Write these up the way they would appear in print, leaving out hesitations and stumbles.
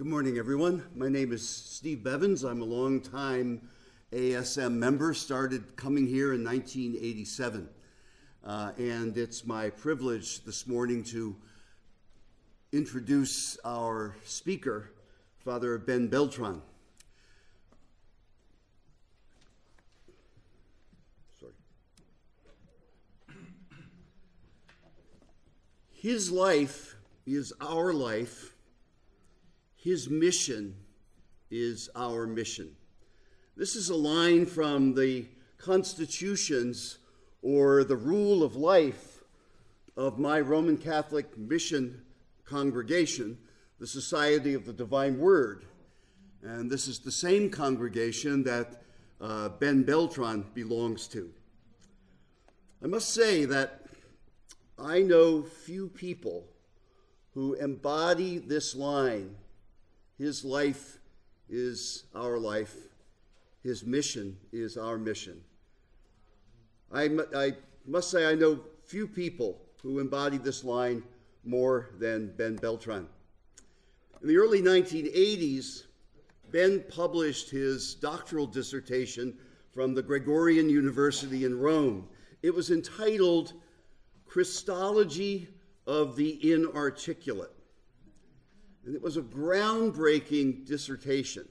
Good morning, everyone. My name is Steve Bevins. I'm a longtime ASM member, started coming here in 1987. And it's my privilege this morning to introduce our speaker, Father Ben Beltran. His life is our life. His mission is our mission. This is a line from the constitutions or the rule of life of my Roman Catholic mission congregation, the Society of the Divine Word. And this is the same congregation that Ben Beltran belongs to. I must say that I know few people who embody this line. His life is our life. His mission is our mission. I must say I know few people who embody this line more than Ben Beltran. In the early 1980s, Ben published his doctoral dissertation from the Gregorian University in Rome. It was entitled Christology of the Inarticulate. And it was a groundbreaking dissertation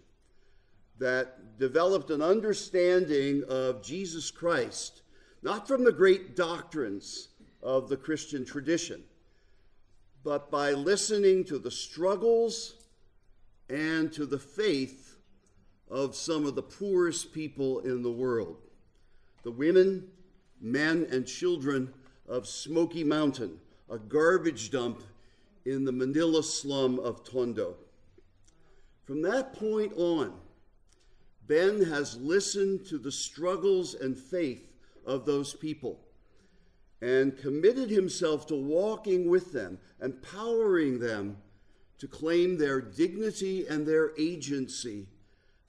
that developed an understanding of Jesus Christ, not from the great doctrines of the Christian tradition, but by listening to the struggles and to the faith of some of the poorest people in the world, the women, men, and children of Smoky Mountain, a garbage dump in the Manila slum of Tondo. From that point on, Ben has listened to the struggles and faith of those people and committed himself to walking with them, empowering them to claim their dignity and their agency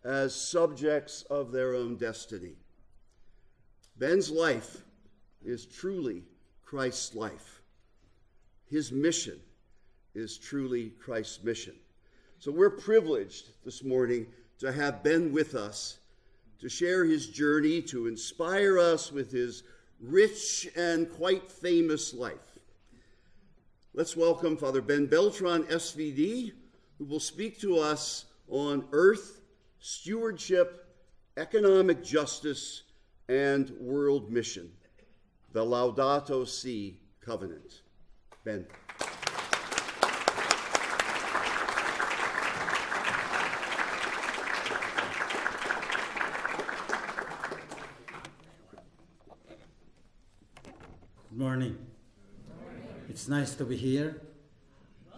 as subjects of their own destiny. Ben's life is truly Christ's life. His mission is truly Christ's mission. So we're privileged this morning to have Ben with us to share his journey, to inspire us with his rich and quite famous life. Let's welcome Father Ben Beltran, SVD, who will speak to us on earth, stewardship, economic justice, and world mission, the Laudato Si covenant. Ben. Good morning. It's nice to be here.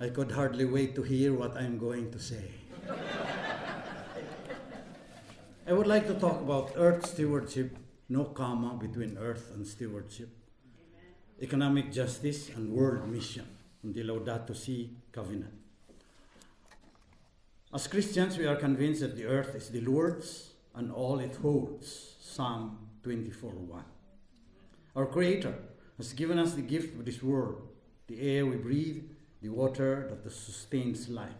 I could hardly wait to hear what I'm going to say. I would like to talk about earth stewardship, no comma between earth and stewardship, economic justice, and world mission in the Laudato Si covenant. As Christians, we are convinced that the earth is the Lord's and all it holds, Psalm 24:1. Our Creator has given us the gift of this world, the air we breathe, the water that sustains life.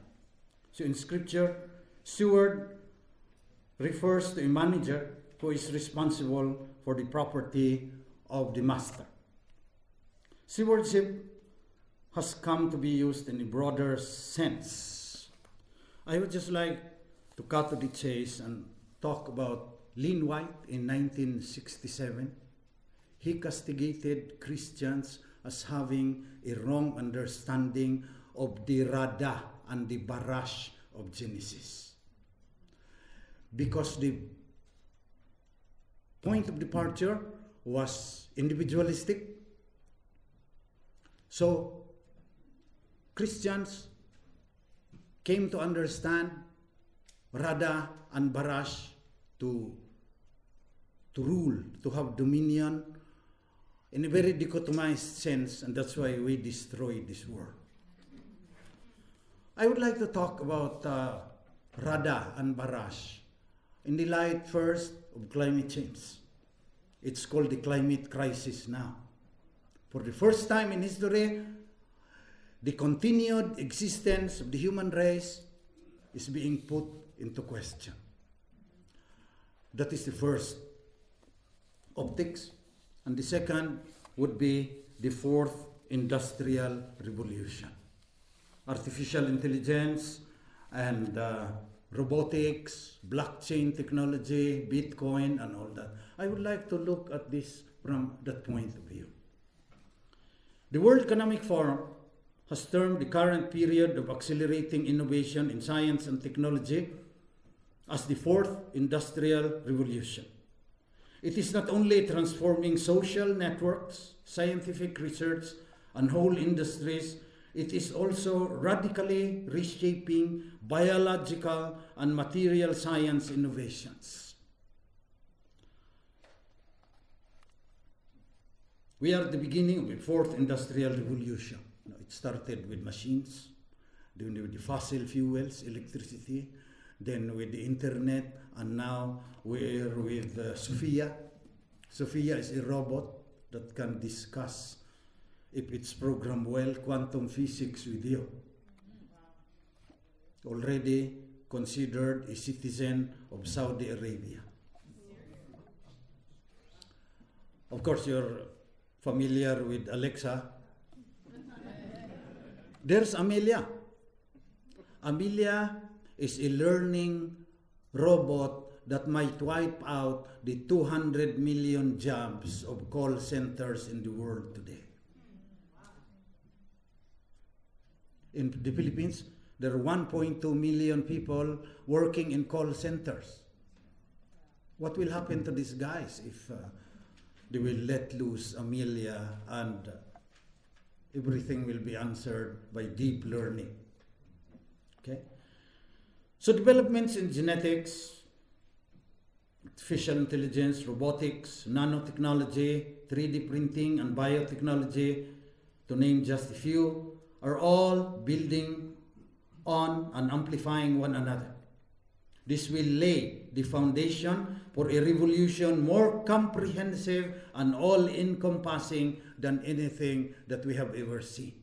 So in Scripture, steward refers to a manager who is responsible for the property of the master. Stewardship has come to be used in a broader sense. I would just like to cut to the chase and talk about Lynn White in 1967. He castigated Christians as having a wrong understanding of the Rada and the Barash of Genesis. Because the point of departure was individualistic. So Christians came to understand Rada and Barash to rule, to have dominion in a very dichotomized sense, and that's why we destroyed this world. I would like to talk about Rada and Barash in the light first of climate change. It's called the climate crisis now. For the first time in history, the continued existence of the human race is being put into question. That is the first, optics. And the second would be the fourth industrial revolution. Artificial intelligence and robotics, blockchain technology, Bitcoin, and all that. I would like to look at this from that point of view. The World Economic Forum has termed the current period of accelerating innovation in science and technology as the fourth industrial revolution. It is not only transforming social networks, scientific research, and whole industries, it is also radically reshaping biological and material science innovations. We are at the beginning of the fourth industrial revolution. It started with machines, then with the fossil fuels, electricity, then with the internet, and now we're with Sophia. Sophia is a robot that can discuss, if it's programmed well, quantum physics with you. Already considered a citizen of Saudi Arabia. Of course, you're familiar with Alexa. There's Amelia. Amelia is a learning robot that might wipe out the 200 million jobs of call centers in the world today. In the Philippines, there are 1.2 million people working in call centers. What will happen to these guys if they will let loose Amelia and everything will be answered by deep learning? Okay? So developments in genetics, artificial intelligence, robotics, nanotechnology, 3D printing, and biotechnology, to name just a few, are all building on and amplifying one another. This will lay the foundation for a revolution more comprehensive and all-encompassing than anything that we have ever seen.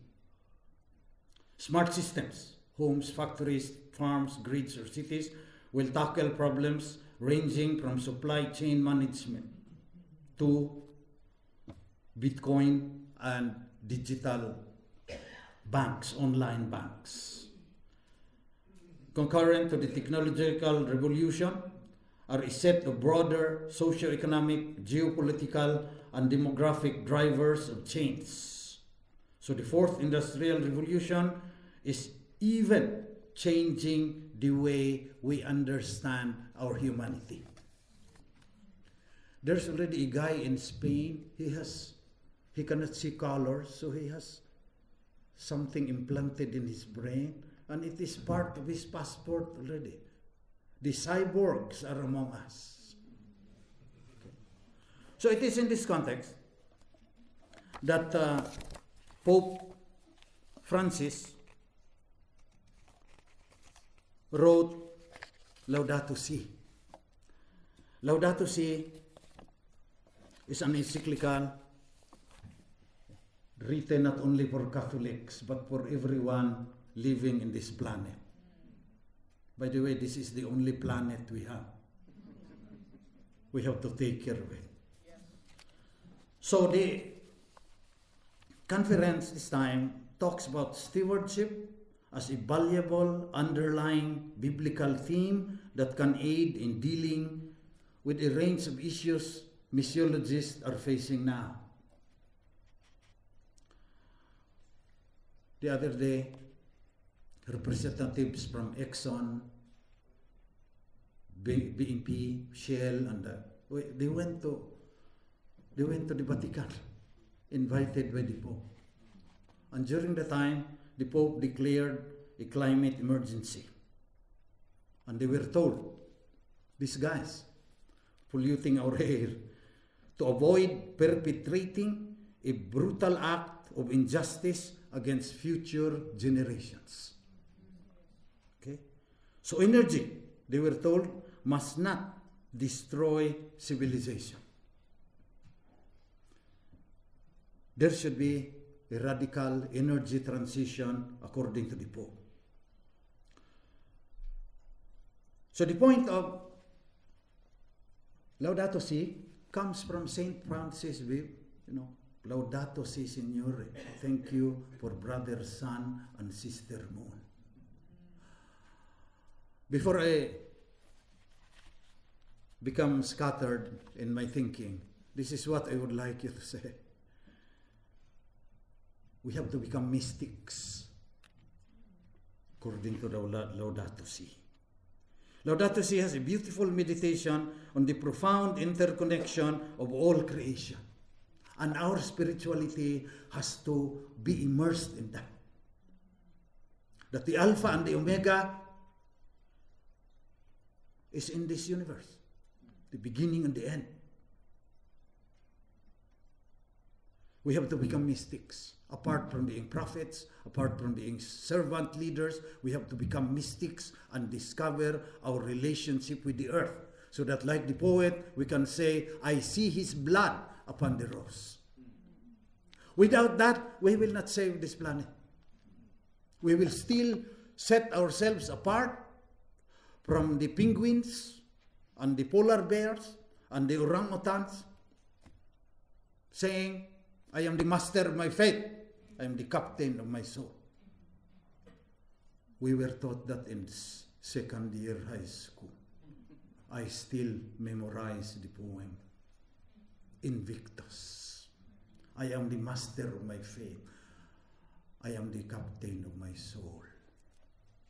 Smart systems, homes, factories, farms, grids, or cities will tackle problems ranging from supply chain management to Bitcoin and digital banks, online banks. Concurrent to the technological revolution are a set of broader socio-economic, geopolitical, and demographic drivers of change. So the fourth industrial revolution is even changing the way we understand our humanity. There's already a guy in Spain, he cannot see colors, so he has something implanted in his brain, and it is part of his passport already. The cyborgs are among us. Okay. So it is in this context that Pope Francis wrote Laudato Si. Laudato Si is an encyclical written not only for Catholics, but for everyone living in this planet. By the way, this is the only planet we have. We have to take care of it. Yes. So the conference this time talks about stewardship as a valuable underlying biblical theme that can aid in dealing with a range of issues missiologists are facing now. The other day, representatives from Exxon, BNP, Shell, and they went to the Vatican, invited by the Pope. And during the time, the Pope declared a climate emergency. And they were told, these guys, polluting our air, to avoid perpetrating a brutal act of injustice against future generations. Okay? So energy, they were told, must not destroy civilization. There should be a radical energy transition according to the Pope. So the point of Laudato Si comes from Saint Francis view, Laudato Si Signore. Thank you for brother sun and sister moon. Before I become scattered in my thinking, this is what I would like you to say. We have to become mystics, according to the Laudato Si. Laudato Si has a beautiful meditation on the profound interconnection of all creation. And our spirituality has to be immersed in that. That the Alpha and the Omega is in this universe. The beginning and the end. We have to become mystics. Apart from being prophets, apart from being servant leaders, we have to become mystics and discover our relationship with the earth. So that like the poet, we can say, I see his blood upon the rose. Without that, we will not save this planet. We will still set ourselves apart from the penguins and the polar bears and the orangutans, saying, I am the master of my fate. I am the captain of my soul. We were taught that in second year high school. I still memorize the poem, Invictus. I am the master of my fate. I am the captain of my soul.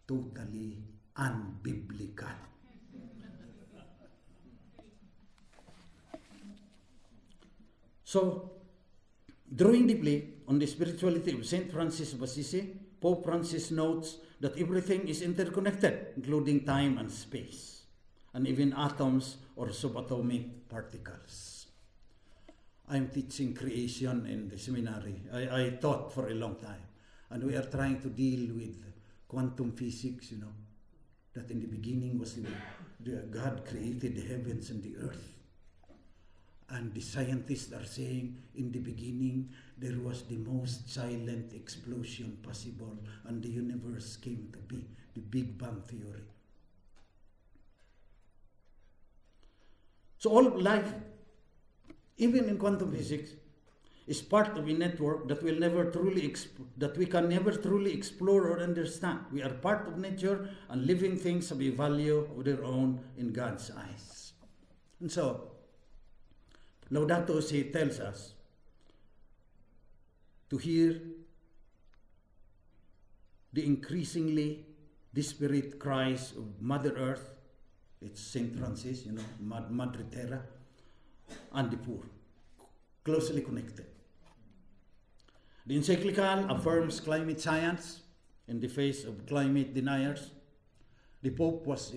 Totally unbiblical. So, drawing deeply on the spirituality of Saint Francis of Assisi, Pope Francis notes that everything is interconnected, including time and space, and even atoms or subatomic particles. I'm teaching creation in the seminary. I taught for a long time, and we are trying to deal with quantum physics, that in the beginning was God created the heavens and the earth. And the scientists are saying, in the beginning, there was the most silent explosion possible, and the universe came to be, the Big Bang Theory. So all of life, even in quantum physics, is part of a network that will never truly that we can never truly explore or understand. We are part of nature, and living things have a value of their own in God's eyes. And so, Laudato Si tells us to hear the increasingly disparate cries of Mother Earth, it's Saint Francis, Madre Terra, and the poor, closely connected. The encyclical affirms climate science in the face of climate deniers. The Pope was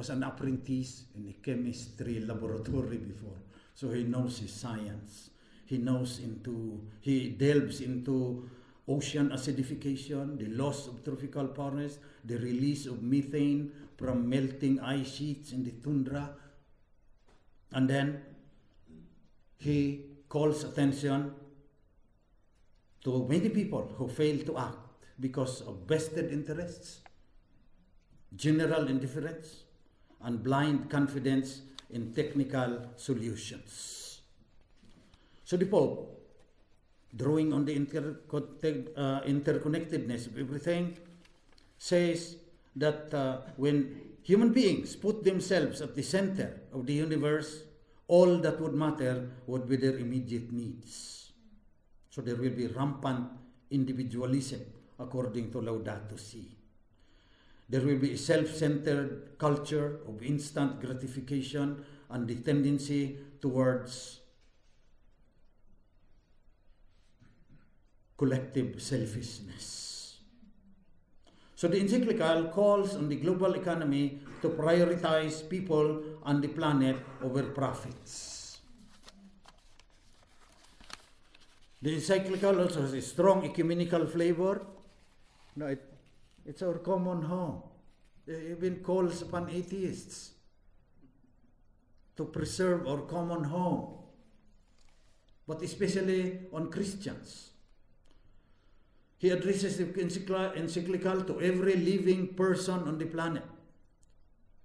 an apprentice in a chemistry laboratory before, so he knows his science. He delves into ocean acidification, the loss of tropical forests, the release of methane from melting ice sheets in the tundra, and then he calls attention to many people who fail to act because of vested interests, general indifference, and blind confidence in technical solutions. So the Pope, drawing on the interconnectedness of everything, says that when human beings put themselves at the center of the universe, all that would matter would be their immediate needs. So there will be rampant individualism, according to Laudato Si. There will be a self-centered culture of instant gratification and the tendency towards collective selfishness. So the encyclical calls on the global economy to prioritize people and the planet over profits. The encyclical also has a strong ecumenical flavor. It's our common home. It even calls upon atheists to preserve our common home, but especially on Christians. He addresses the encyclical to every living person on the planet.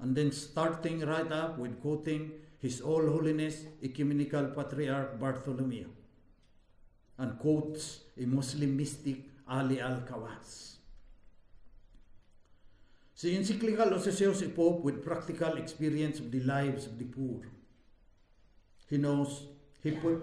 And then starting right up with quoting His All Holiness Ecumenical Patriarch Bartholomew, and quotes a Muslim mystic, Ali al-Khawas. The encyclical also shows a Pope with practical experience of the lives of the poor. He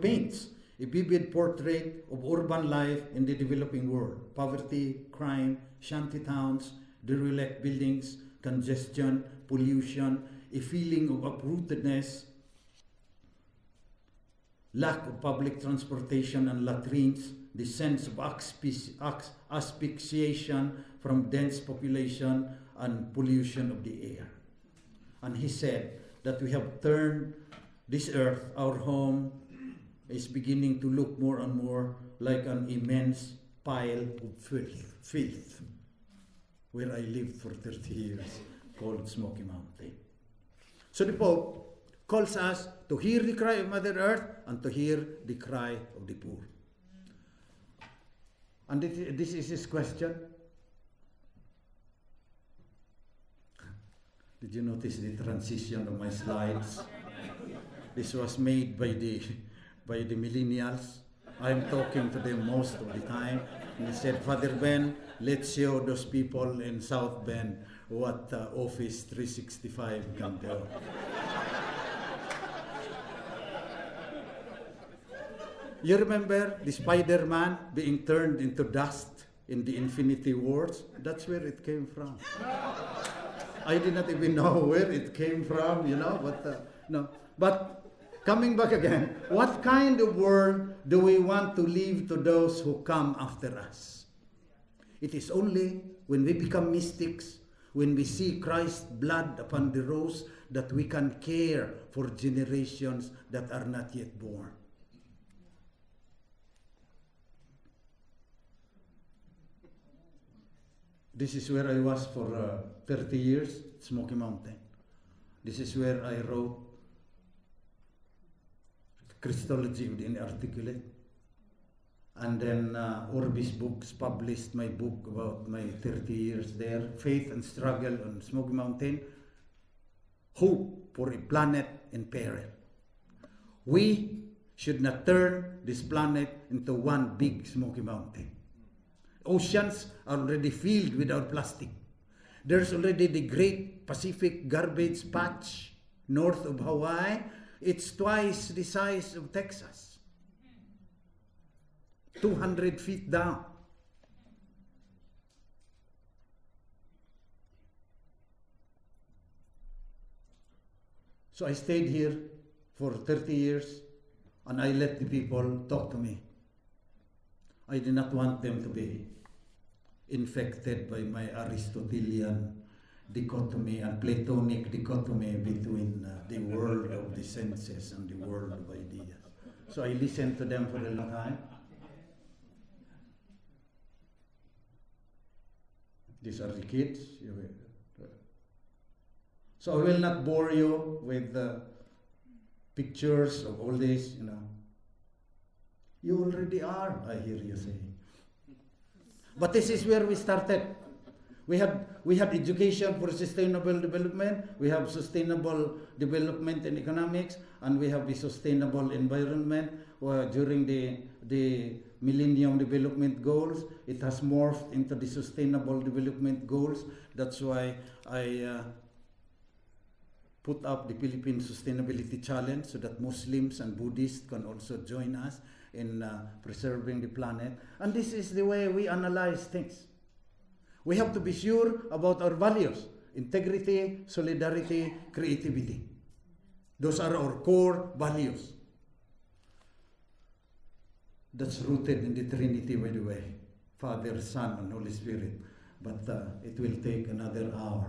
paints a vivid portrait of urban life in the developing world: poverty, crime, shanty towns, derelict buildings, congestion, pollution, a feeling of uprootedness, lack of public transportation and latrines, the sense of asphyxiation from dense population and pollution of the air. And he said that we have turned this earth, our home, is beginning to look more and more like an immense pile of filth, where I lived for 30 years, called Smoky Mountain. So the Pope calls us to hear the cry of Mother Earth and to hear the cry of the poor. And this is his question. Did you notice the transition of my slides? This was made by the millennials. I'm talking to them most of the time. And he said, Father Ben, let's show those people in South Bend what Office 365 can do. You remember the Spider-Man being turned into dust in the Infinity Wars? That's where it came from. I did not even know where it came from, but no. But coming back again, what kind of world do we want to leave to those who come after us? It is only when we become mystics, when we see Christ's blood upon the rose, that we can care for generations that are not yet born. This is where I was for 30 years, Smoky Mountain. This is where I wrote Christology of the Inarticulate. And then Orbis Books published my book about my 30 years there, Faith and Struggle on Smoky Mountain, Hope for a Planet in Peril. We should not turn this planet into one big Smoky Mountain. Oceans are already filled with our plastic. There's already the Great Pacific Garbage Patch north of Hawaii. It's twice the size of Texas. 200 feet down. So I stayed here for 30 years and I let the people talk to me. I did not want them to be infected by my Aristotelian dichotomy and Platonic dichotomy between the world of the senses and the world of ideas. So I listened to them for a long time. These are the kids. So I will not bore you with pictures of all this, You already are, I hear you saying. But this is where we started. We had education for sustainable development, we have sustainable development in economics, and we have the sustainable environment during the Millennium Development Goals. It has morphed into the Sustainable Development Goals. That's why I put up the Philippine Sustainability Challenge so that Muslims and Buddhists can also join us in preserving the planet. And this is the way we analyze things. We have to be sure about our values: integrity, solidarity, creativity. Those are our core values. That's rooted in the Trinity, by the way, Father, Son, and Holy Spirit. But it will take another hour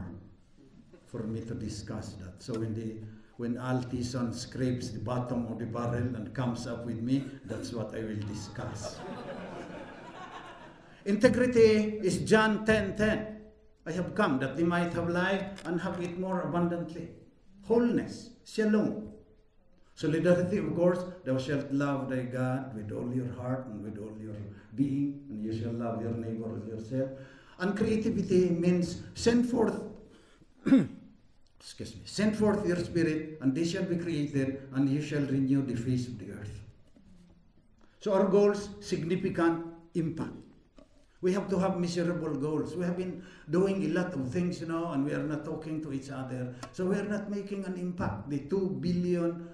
for me to discuss that. So when Altison scrapes the bottom of the barrel and comes up with me, that's what I will discuss. Integrity is John 10:10. I have come that they might have life and have it more abundantly. Wholeness, shalom. Solidarity, of course, thou shalt love thy God with all your heart and with all your being, and you shall love your neighbor as yourself. And creativity means send forth, send forth your spirit, and they shall be created, and you shall renew the face of the earth. So our goals, significant impact. We have to have measurable goals. We have been doing a lot of things, and we are not talking to each other. So we are not making an impact. The 2 billion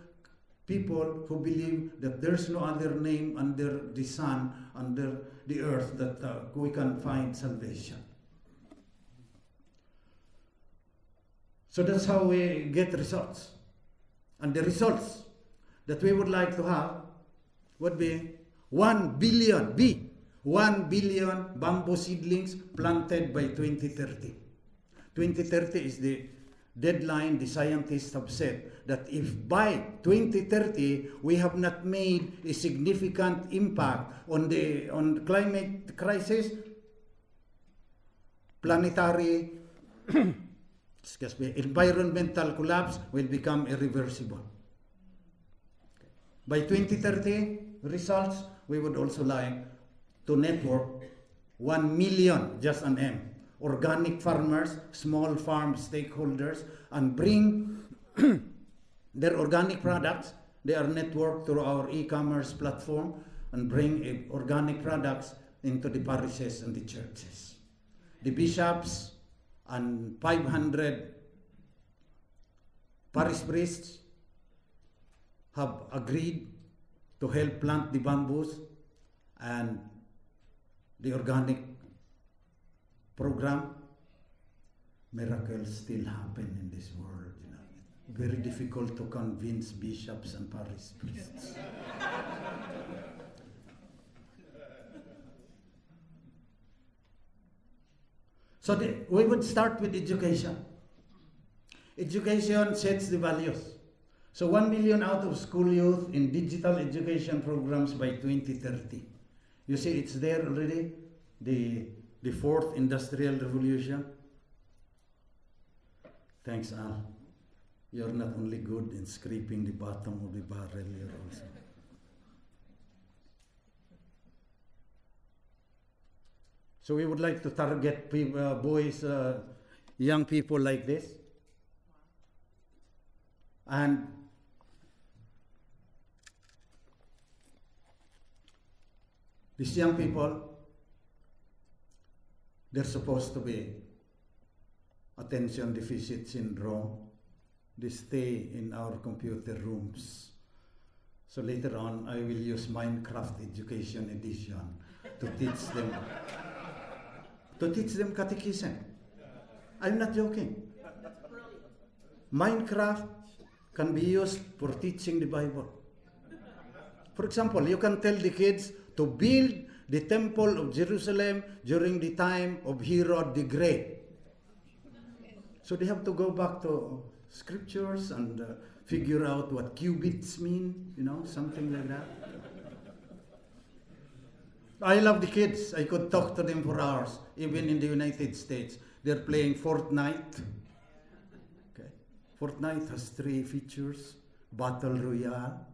people who believe that there's no other name under the sun, under the earth, that we can find salvation. So that's how we get results. And the results that we would like to have would be 1 billion bamboo seedlings planted by 2030. 2030 is the deadline. The scientists have said that if by 2030 we have not made a significant impact on the climate crisis, planetary environmental collapse will become irreversible. By 2030 results, we would also like to network 1 million, just an M, organic farmers, small farm stakeholders, and bring their organic products. They are networked through our e-commerce platform and bring organic products into the parishes and the churches. The bishops and 500 parish priests have agreed to help plant the bamboos, and the organic program. Miracles still happen in this world. Very difficult to convince bishops and parish priests. So we would start with education. Education sets the values. So 1 million out of school youth in digital education programs by 2030. You see, it's there already, the fourth industrial revolution. Thanks, Al. You're not only good in scraping the bottom of the barrel, you're also. So we would like to target boys, young people like this. And these young people, they're supposed to be attention deficit syndrome. They stay in our computer rooms. So later on, I will use Minecraft Education Edition to teach them catechism. I'm not joking. Minecraft can be used for teaching the Bible. For example, you can tell the kids to build the temple of Jerusalem during the time of Herod the Great. So they have to go back to scriptures and figure out what cubits mean, something like that. I love the kids. I could talk to them for hours, even in the United States. They're playing Fortnite. Okay. Fortnite has 3 features: Battle Royale,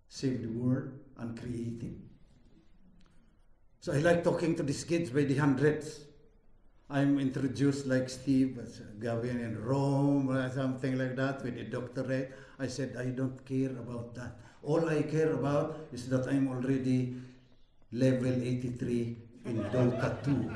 Save the World, and Creative. So I like talking to these kids by the hundreds. I'm introduced like Steve, Gavin in Rome, or something like that, with a doctorate. I said, I don't care about that. All I care about is that I'm already level 83 in Dota 2.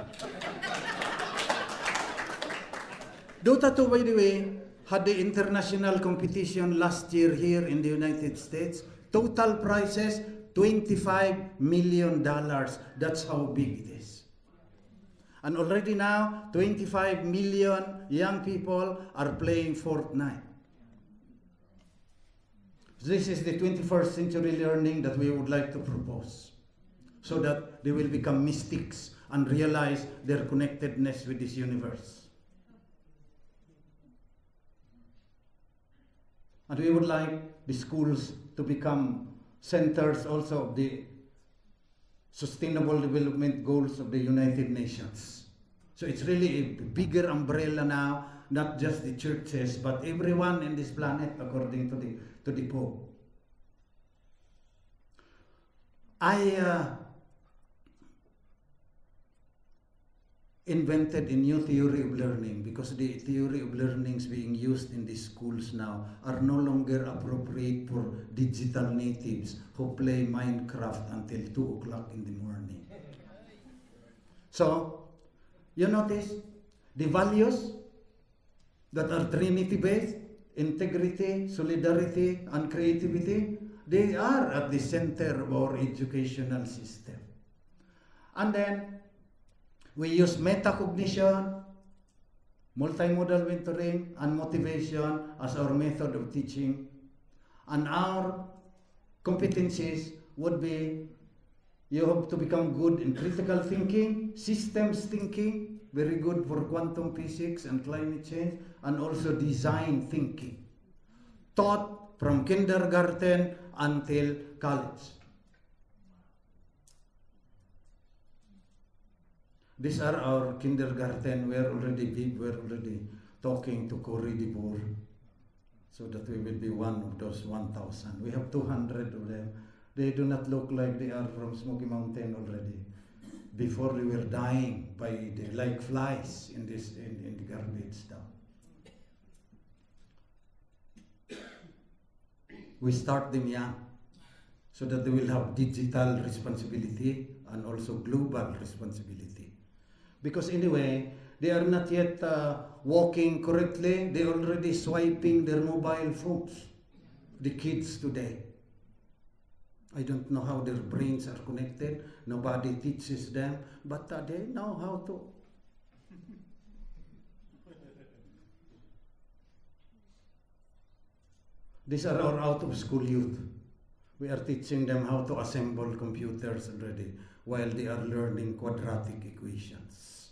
Dota 2, by the way, had the international competition last year here in the United States. Total prizes, $25 million. That's how big it is. And already now, 25 million young people are playing Fortnite. This is the 21st century learning that we would like to propose, so that they will become mystics and realize their connectedness with this universe. And we would like the schools to become centers also of the Sustainable Development Goals of the United Nations. So it's really a bigger umbrella now, not just the churches, but everyone in this planet, according to the to the poor. I invented a new theory of learning because the theory of learnings being used in the schools now are no longer appropriate for digital natives who play Minecraft until 2 o'clock in the morning. So, you notice the values that are Trinity-based, integrity, solidarity, and creativity, they are at the center of our educational system. And then, we use metacognition, multimodal mentoring, and motivation as our method of teaching. And our competencies would be, you have to become good in critical thinking, systems thinking, very good for quantum physics and climate change, and also design thinking, taught from kindergarten until college. These are our kindergarten. We're already talking to Cory de Boer, so that we will be one of those 1,000. We have 200 of them. They do not look like they are from Smoky Mountain already. Before they were dying like flies in the garbage dump. We start them young, so that they will have digital responsibility and also global responsibility. Because anyway, they are not yet walking correctly. They are already swiping their mobile phones, the kids today. I don't know how their brains are connected. Nobody teaches them, but they know how to. These are our out-of-school youth. We are teaching them how to assemble computers already while they are learning quadratic equations.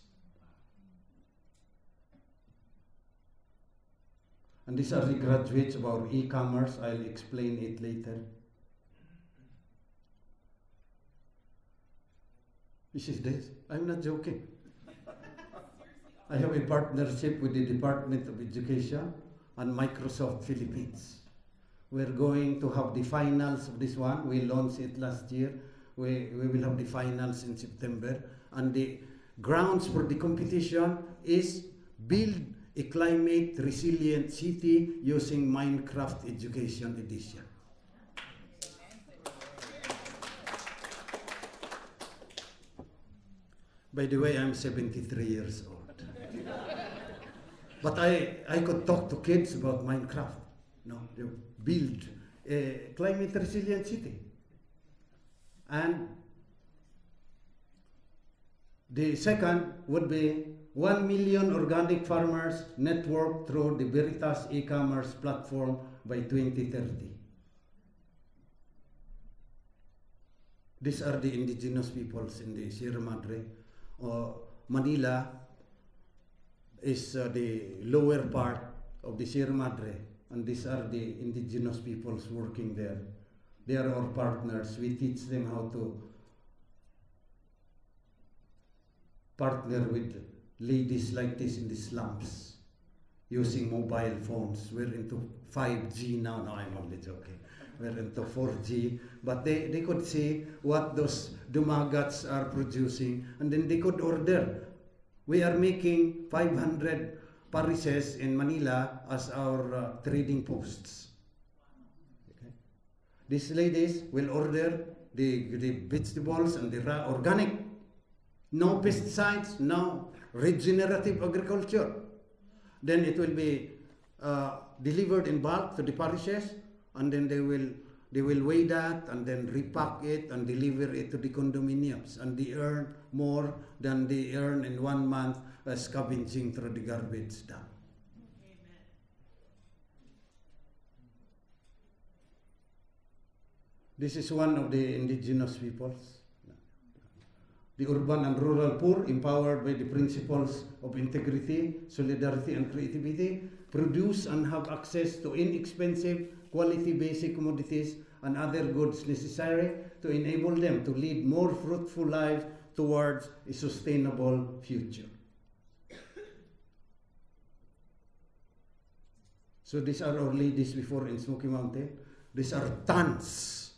And these are the graduates of our e-commerce. I'll explain it later. This is this. I'm not joking. I have a partnership with the Department of Education and Microsoft Philippines. We're going to have the finals of this one. We launched it last year. We will have the finals in September. And the grounds for the competition is build a climate resilient city using Minecraft Education Edition. By the way, I'm 73 years old. But I could talk to kids about Minecraft. No, they build a climate resilient city. And the second would be 1 million organic farmers networked through the Veritas e-commerce platform by 2030. These are the indigenous peoples in the Sierra Madre. Manila is the lower part of the Sierra Madre, and these are the indigenous peoples working there. They are our partners. We teach them how to partner with ladies like this in the slums using mobile phones. We're into 5G now. No, I'm only joking. We're into 4G, but they could see what those dumagats are producing, and then they could order. We are making 500 parishes in Manila as our trading posts. Okay. These ladies will order the vegetables and the organic, no pesticides, no regenerative agriculture. Then it will be delivered in bulk to the parishes, and then they will weigh that and then repack it and deliver it to the condominiums, and they earn more than they earn in 1 month scavenging through the garbage dump. This is one of the indigenous peoples. The urban and rural poor, empowered by the principles of integrity, solidarity, and creativity, produce and have access to inexpensive, quality basic commodities and other goods necessary to enable them to lead more fruitful lives towards a sustainable future. So these are our ladies before in Smoky Mountain. These are tons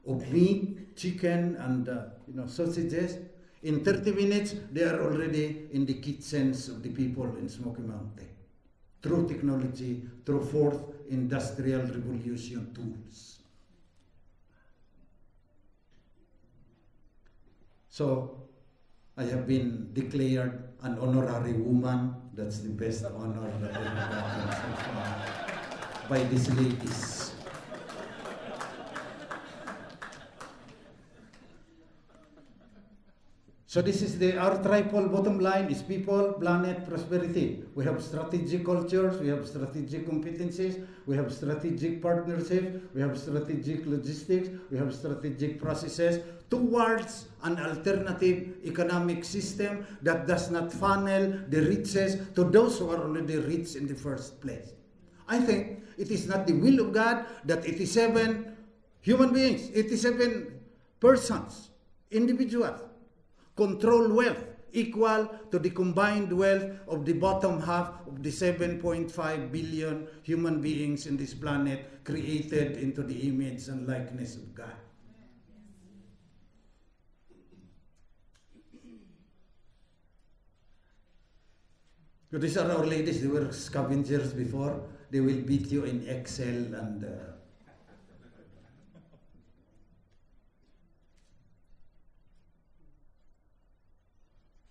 of meat, chicken, and sausages. In 30 minutes, they are already in the kitchens of the people in Smoky Mountain. Through technology, through fourth industrial revolution tools. So, I have been declared an honorary woman. That's the best honor that I have gotten so far by these ladies. So this is our triple bottom line is people, planet, prosperity. We have strategic cultures, we have strategic competencies, we have strategic partnerships, we have strategic logistics, we have strategic processes towards an alternative economic system that does not funnel the riches to those who are already rich in the first place. I think it is not the will of God that 87 human beings, 87 persons, individuals, control wealth equal to the combined wealth of the bottom half of the 7.5 billion human beings in this planet created into the image and likeness of God. So these are our ladies. They were scavengers before. They will beat you in Excel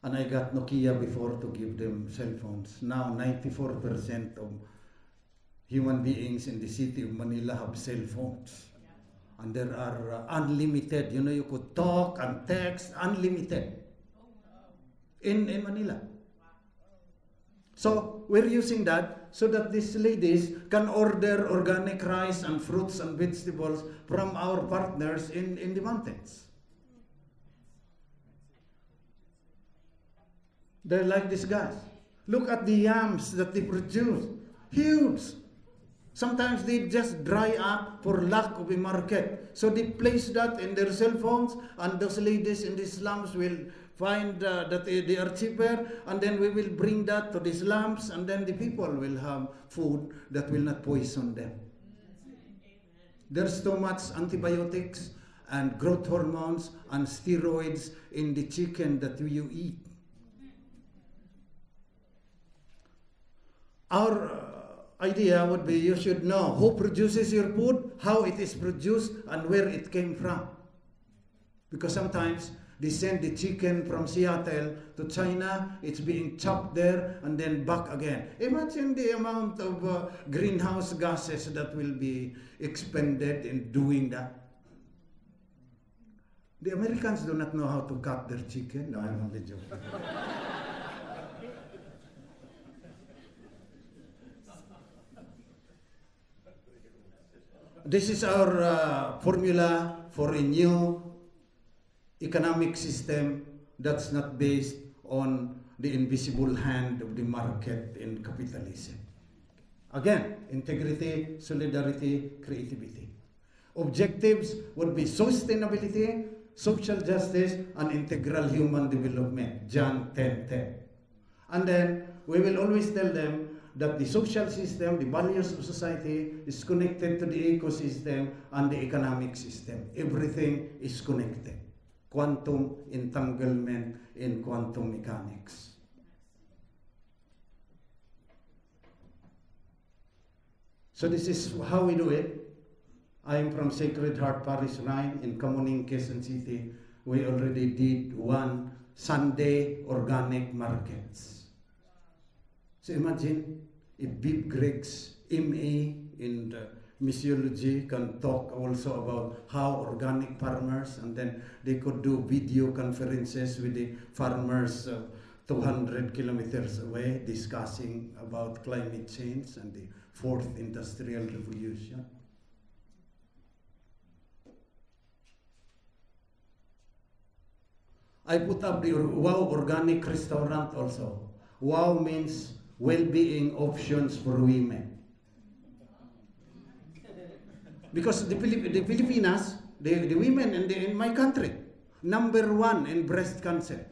and I got Nokia before to give them cell phones. Now 94% of human beings in the city of Manila have cell phones. And there are unlimited, you could talk and text, unlimited in Manila. So we're using that so that these ladies can order organic rice and fruits and vegetables from our partners in the mountains. They're like these guys. Look at the yams that they produce. Huge. Sometimes they just dry up for lack of a market. So they place that in their cell phones, and those ladies in the slums will find that they are cheaper, and then we will bring that to the slums, and then the people will have food that will not poison them. There's too much antibiotics and growth hormones and steroids in the chicken that you eat. Our idea would be you should know who produces your food, how it is produced, and where it came from. Because sometimes they send the chicken from Seattle to China, it's being chopped there and then back again. Imagine the amount of greenhouse gases that will be expended in doing that. The Americans do not know how to cut their chicken. No, I'm only joking. This is our formula for a new economic system that's not based on the invisible hand of the market in capitalism. Again, integrity, solidarity, creativity. Objectives would be sustainability, social justice, and integral human development, John 10:10. And then we will always tell them that the social system, the values of society is connected to the ecosystem and the economic system. Everything is connected. Quantum entanglement in quantum mechanics. So this is how we do it. I am from Sacred Heart Parish 9 in Kamuning, Quezon City. We already did one Sunday organic markets. So imagine if Bib Greg's MA in the Missiology can talk also about how organic farmers, and then they could do video conferences with the farmers 200 kilometers away discussing about climate change and the fourth industrial revolution. I put up the Wow Organic Restaurant also. Wow means well-being options for women. Because the Filipinas, the women in my country, #1 in breast cancer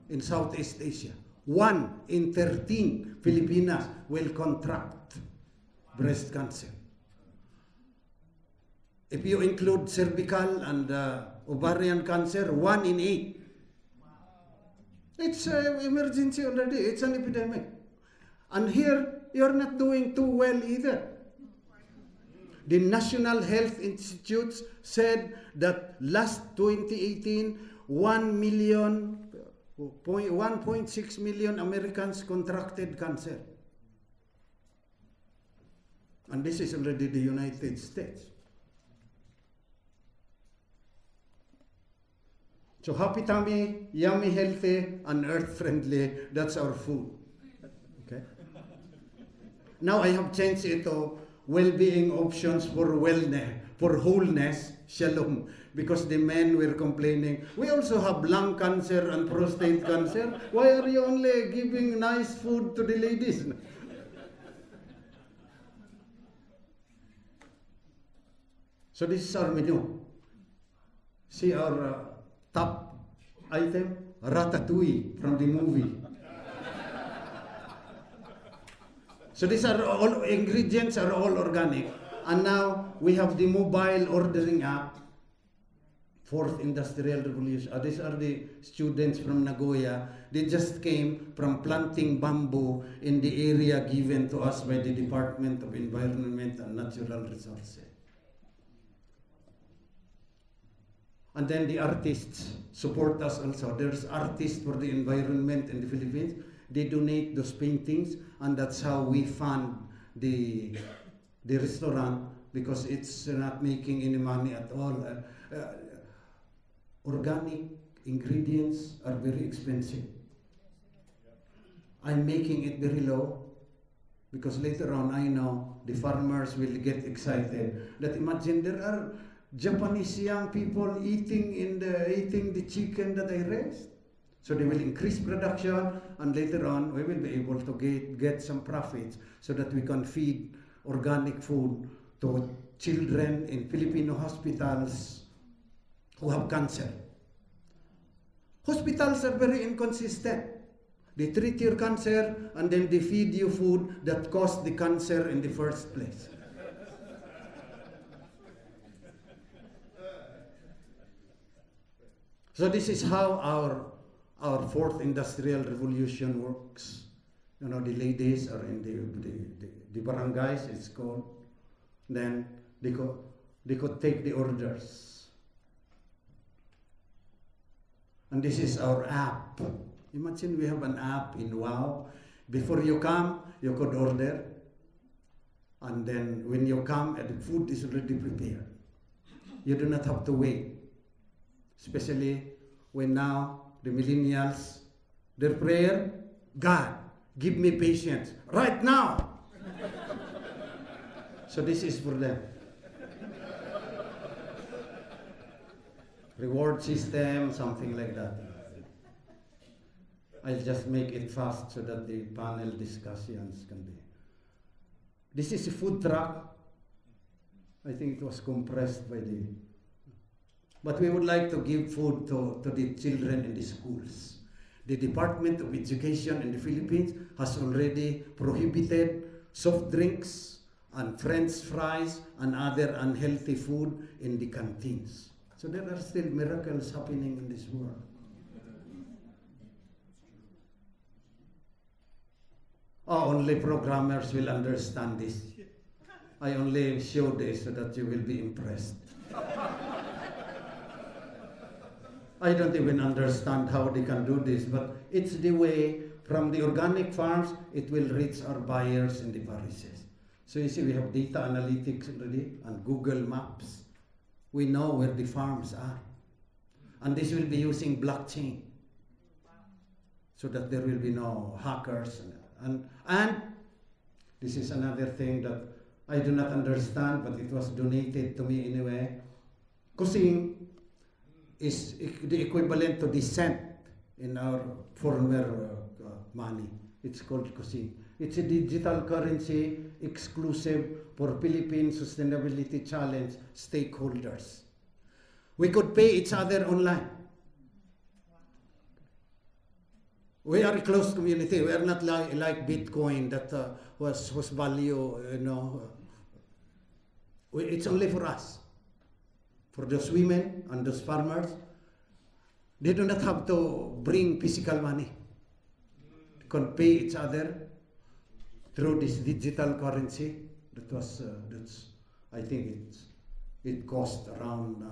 in Southeast Asia. 1 in 13 Filipinas will contract breast cancer. If you include cervical and ovarian cancer, 1 in 8. It's an emergency already. It's an epidemic. And here, you're not doing too well either. The National Health Institute said that last 2018, 1.6 million Americans contracted cancer. And this is already the United States. So happy tummy, yummy, healthy, and earth-friendly, that's our food. Okay? Now I have changed it to well-being options for wellness, for wholeness, shalom. Because the men were complaining, we also have lung cancer and prostate cancer. Why are you only giving nice food to the ladies? So this is our menu. See our top item, ratatouille from the movie. So these are all ingredients are all organic. And now we have the mobile ordering app, Fourth Industrial Revolution. These are the students from Nagoya. They just came from planting bamboo in the area given to us by the Department of Environment and Natural Resources. And then the artists support us also. There's artists for the environment in the Philippines. They donate those paintings, and that's how we fund the restaurant, because it's not making any money at all. Organic ingredients are very expensive. I'm making it very low, because later on I know the farmers will get excited. That imagine there are Japanese young people eating the chicken that I raised. So they will increase production, and later on we will be able to get some profits so that we can feed organic food to children in Filipino hospitals who have cancer. Hospitals are very inconsistent. They treat your cancer and then they feed you food that caused the cancer in the first place. So this is how our fourth industrial revolution works. You know, the ladies are in the barangays, it's called. Then they could take the orders. And this is our app. Imagine we have an app in WOW. Before you come, you could order. And then when you come, the food is already prepared. You do not have to wait. Especially when now the millennials, their prayer, God, give me patience right now. So this is for them. Reward system, something like that. I'll just make it fast so that the panel discussions can be. This is a food truck. I think it was compressed by the... But we would like to give food to the children in the schools. The Department of Education in the Philippines has already prohibited soft drinks and French fries and other unhealthy food in the canteens. So there are still miracles happening in this world. Oh, only programmers will understand this. I only show this so that you will be impressed. I don't even understand how they can do this, but it's the way from the organic farms, it will reach our buyers in the parishes. So you see, we have data analytics already and Google Maps. We know where the farms are. And this will be using blockchain so that there will be no hackers. And this is another thing that I do not understand, but it was donated to me anyway. Kusing is the equivalent to the cent in our former money. It's called kusing. It's a digital currency exclusive for Philippine Sustainability Challenge stakeholders. We could pay each other online. We are a closed community. We are not like Bitcoin that was value, it's only for us. For those women and those farmers, they do not have to bring physical money. They can pay each other through this digital currency. I think it cost around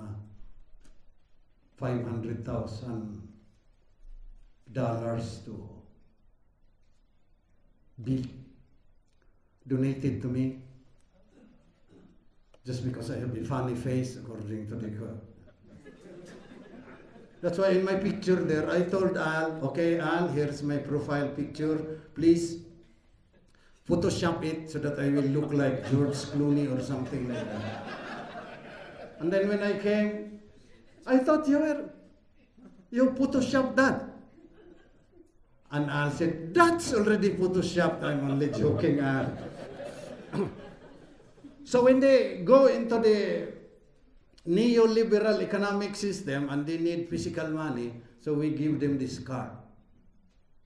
$500,000 to be donated to me, just because I have a funny face, according to the. That's why in my picture there, I told Al, okay, Al, here's my profile picture. Please Photoshop it so that I will look like George Clooney or something like that. And then when I came, I thought you Photoshopped that. And Al said, that's already Photoshopped. I'm only joking, Al. So when they go into the neoliberal economic system and they need physical money, so we give them this card.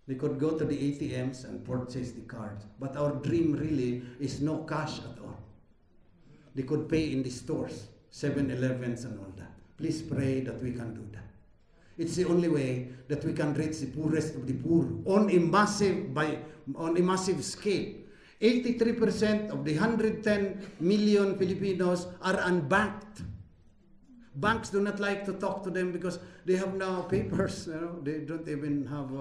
They could go to the ATMs and purchase the cards. But our dream really is no cash at all. They could pay in the stores, 7-Elevens and all that. Please pray that we can do that. It's the only way that we can reach the poorest of the poor on a massive scale. 83% of the 110 million Filipinos are unbanked. Banks do not like to talk to them because they have no papers. They don't even have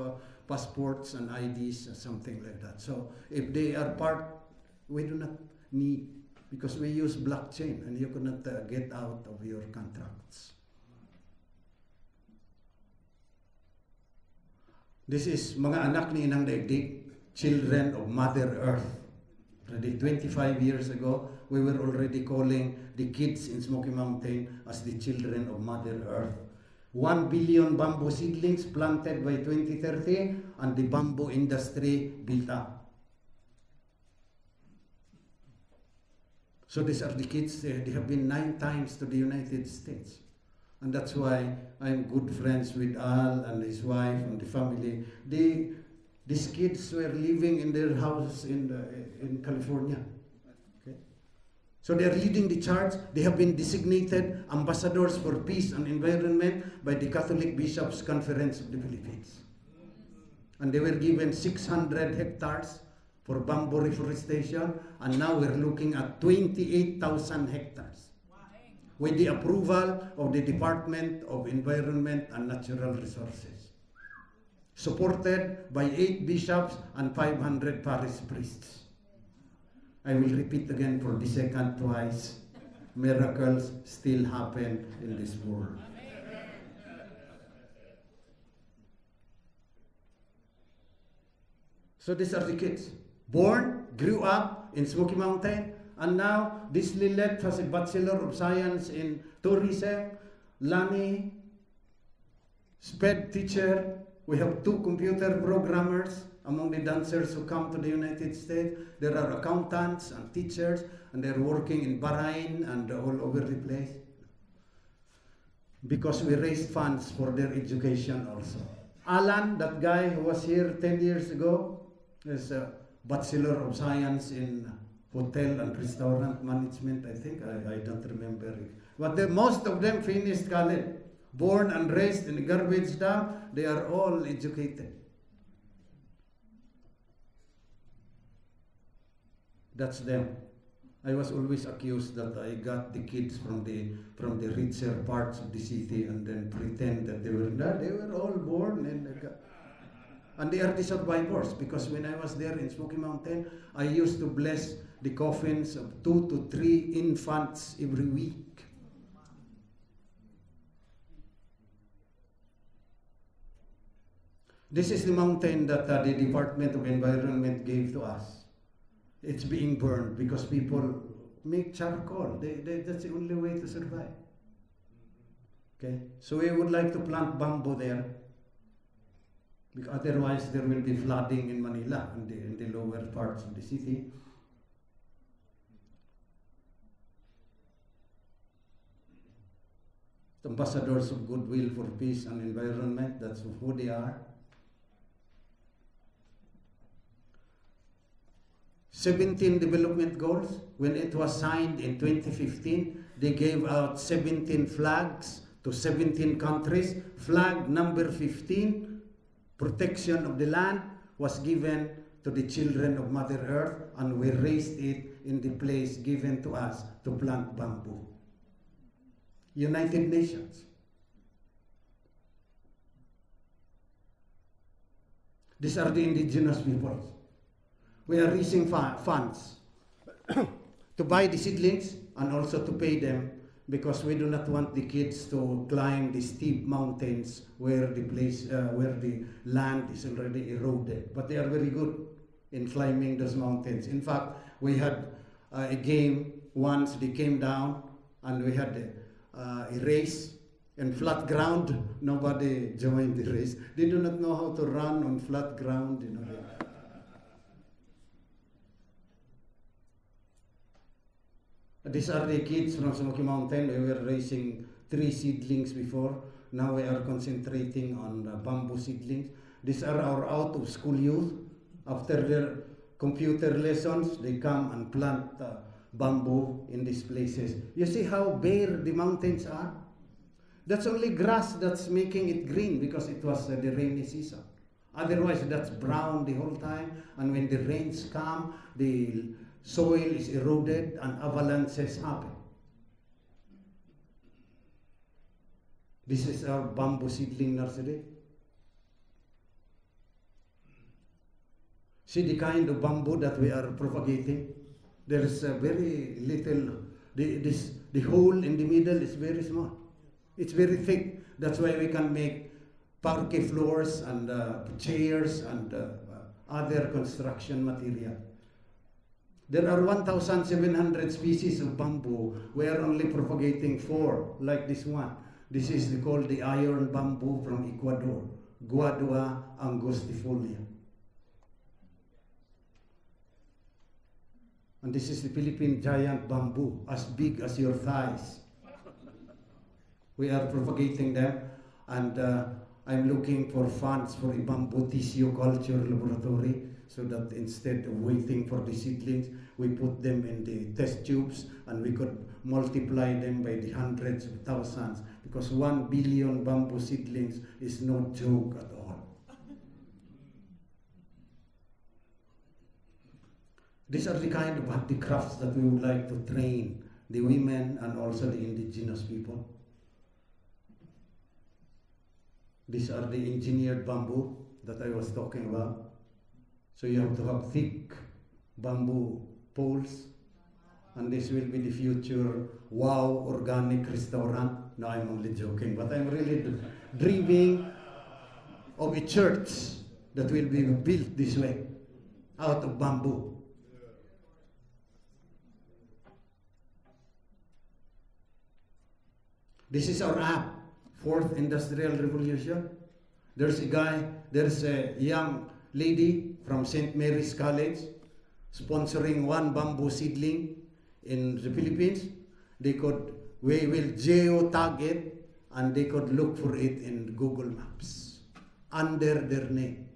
passports and IDs or something like that. So if they are part, we do not need, because we use blockchain and you cannot get out of your contracts. This is mga anak ni Inang Daigdig, children of Mother Earth. Already 25 years ago, we were already calling the kids in Smoky Mountain as the children of Mother Earth. 1 billion bamboo seedlings planted by 2030 and the bamboo industry built up. So these are the kids, they have been 9 times to the United States. And that's why I'm good friends with Al and his wife and the family. These kids were living in their house in California. Okay? So they are leading the charge. They have been designated ambassadors for peace and environment by the Catholic Bishops' Conference of the Philippines. And they were given 600 hectares for bamboo reforestation, and now we're looking at 28,000 hectares with the approval of the Department of Environment and Natural Resources, supported by 8 bishops and 500 parish priests. I will repeat again for the second twice. Miracles still happen in this world. So these are the kids. Born, grew up in Smoky Mountain, and now this Lilette has a Bachelor of Science in Tourism. Lani, SPED teacher. We have 2 computer programmers among the dancers who come to the United States. There are accountants and teachers, and they're working in Bahrain and all over the place. Because we raised funds for their education also. Alan, that guy who was here 10 years ago, is a Bachelor of Science in Hotel and Restaurant Management, I think. I don't remember it. But most of them finished college. Born and raised in a garbage dump, they are all educated. That's them. I was always accused that I got the kids from the richer parts of the city and then pretend that they were all born and they are the survivors, because when I was there in Smoky Mountain, I used to bless the coffins of 2 to 3 infants every week. This is the mountain that the Department of Environment gave to us. It's being burned because people make charcoal. That's the only way to survive. Okay, so we would like to plant bamboo there, because otherwise there will be flooding in Manila and in the lower parts of the city. Ambassadors of goodwill for peace and environment, that's who they are. 17 development goals. When it was signed in 2015, they gave out 17 flags to 17 countries. Flag number 15, protection of the land, was given to the children of Mother Earth, and we raised it in the place given to us to plant bamboo. United Nations. These are the indigenous peoples. We are raising funds to buy the seedlings and also to pay them, because we do not want the kids to climb the steep mountains where the land is already eroded. But they are very good in climbing those mountains. In fact, we had a game once. They came down and we had a race in flat ground. Nobody joined the race. They do not know how to run on flat ground. These are the kids from Smoky Mountain. We were raising 3 seedlings before. Now we are concentrating on bamboo seedlings. These are our out-of-school youth. After their computer lessons, they come and plant bamboo in these places. You see how bare the mountains are? That's only grass that's making it green because it was the rainy season. Otherwise, that's brown the whole time. And when the rains come, the soil is eroded and avalanches happen. This is our bamboo seedling nursery. See the kind of bamboo that we are propagating. There is a very little, the hole in the middle is very small. It's very thick. That's why we can make parquet floors and chairs and other construction material. There are 1,700 species of bamboo. We are only propagating 4, like this one. This is called the iron bamboo from Ecuador, Guadua angustifolia. And this is the Philippine giant bamboo, as big as your thighs. We are propagating them, and I'm looking for funds for a bamboo tissue culture laboratory, so that instead of waiting for the seedlings, we put them in the test tubes and we could multiply them by the hundreds of thousands, because 1 billion bamboo seedlings is no joke at all. These are the kind of handicrafts that we would like to train the women and also the indigenous people. These are the engineered bamboo that I was talking about. So you have to have thick bamboo poles, and this will be the future wow organic restaurant. No, I'm only joking, but I'm really dreaming of a church that will be built this way, out of bamboo. This is our app, 4th Industrial Revolution. There's a young lady from St. Mary's College sponsoring 1 bamboo seedling in the Philippines. We will geo-tag it, and they could look for it in Google Maps under their name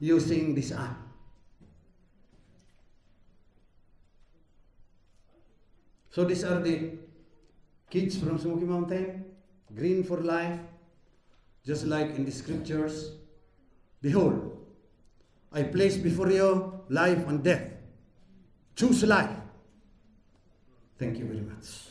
using this app. So these are the kids from Smoky Mountain, green for life, just like in the scriptures. Behold, I place before you life and death. Choose life. Thank you very much.